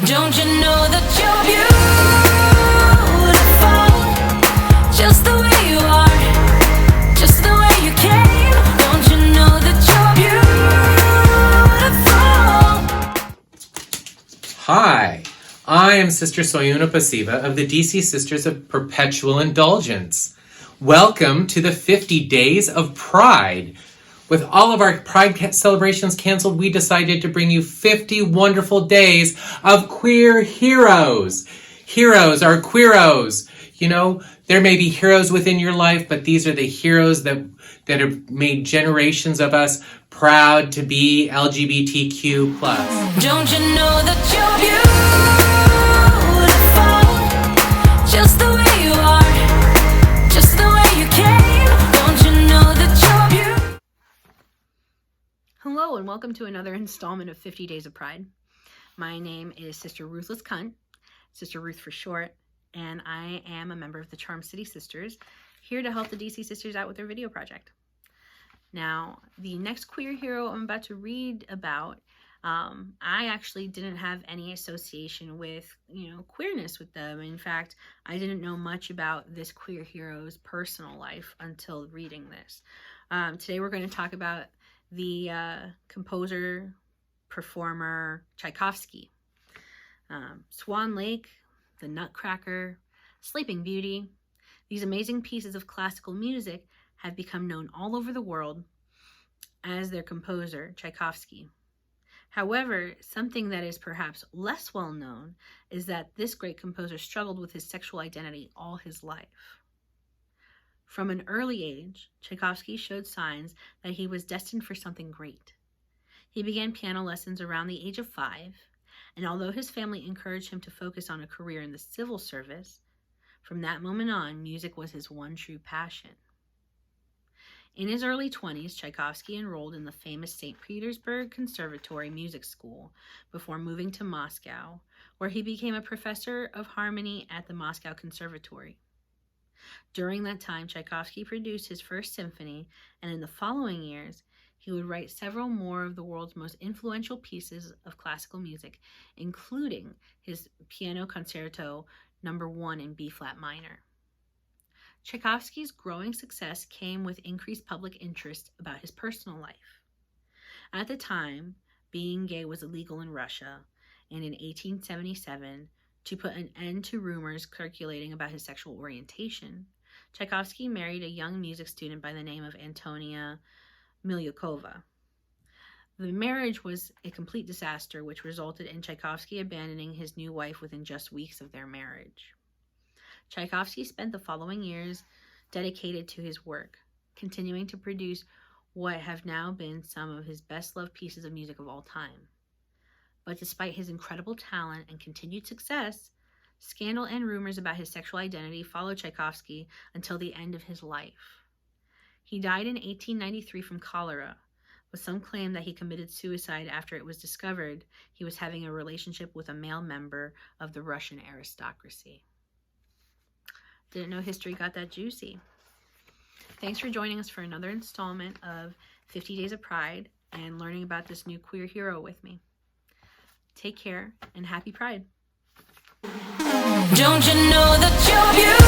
Don't you know that you're beautiful, just the way you are, just the way you came. Don't you know that you're beautiful? Hi, I am Sister Soyuna Pasiva of the DC Sisters of Perpetual Indulgence. Welcome to the 50 Days of Pride. With all of our Pride celebrations canceled, we decided to bring you 50 wonderful days of queer heroes. Heroes are queeros. You know, there may be heroes within your life, but these are the heroes that have made generations of us proud to be LGBTQ+. Don't you know that you're beautiful, just the way you are, just the way you came. Don't you know that you're beautiful? Hello and welcome to another installment of 50 Days of Pride. My name is Sister Ruthless Cunt, Sister Ruth for short, and I am a member of the Charm City Sisters, here to help the DC Sisters out with their video project. Now, the next queer hero I'm about to read about, I actually didn't have any association with, queerness with them. In fact, I didn't know much about this queer hero's personal life until reading this. Today we're going to talk about the composer, performer Tchaikovsky. Swan Lake, The Nutcracker, Sleeping Beauty. These amazing pieces of classical music have become known all over the world as their composer, Tchaikovsky. However, something that is perhaps less well known is that this great composer struggled with his sexual identity all his life. From an early age, Tchaikovsky showed signs that he was destined for something great. He began piano lessons around the age of 5, and although his family encouraged him to focus on a career in the civil service, from that moment on, music was his one true passion. In his early 20s, Tchaikovsky enrolled in the famous St. Petersburg Conservatory Music School before moving to Moscow, where he became a professor of harmony at the Moscow Conservatory. During that time, Tchaikovsky produced his first symphony, and in the following years, he would write several more of the world's most influential pieces of classical music, including his Piano Concerto No. 1 in B-flat minor. Tchaikovsky's growing success came with increased public interest about his personal life. At the time, being gay was illegal in Russia, and in 1877, to put an end to rumors circulating about his sexual orientation, Tchaikovsky married a young music student by the name of Antonia Milyukova. The marriage was a complete disaster, which resulted in Tchaikovsky abandoning his new wife within just weeks of their marriage. Tchaikovsky spent the following years dedicated to his work, continuing to produce what have now been some of his best-loved pieces of music of all time. But despite his incredible talent and continued success, scandal and rumors about his sexual identity followed Tchaikovsky until the end of his life. He died in 1893 from cholera, with some claim that he committed suicide after it was discovered he was having a relationship with a male member of the Russian aristocracy. Didn't know history got that juicy. Thanks for joining us for another installment of 50 Days of Pride and learning about this new queer hero with me. Take care and happy Pride. Don't you know that you're beautiful?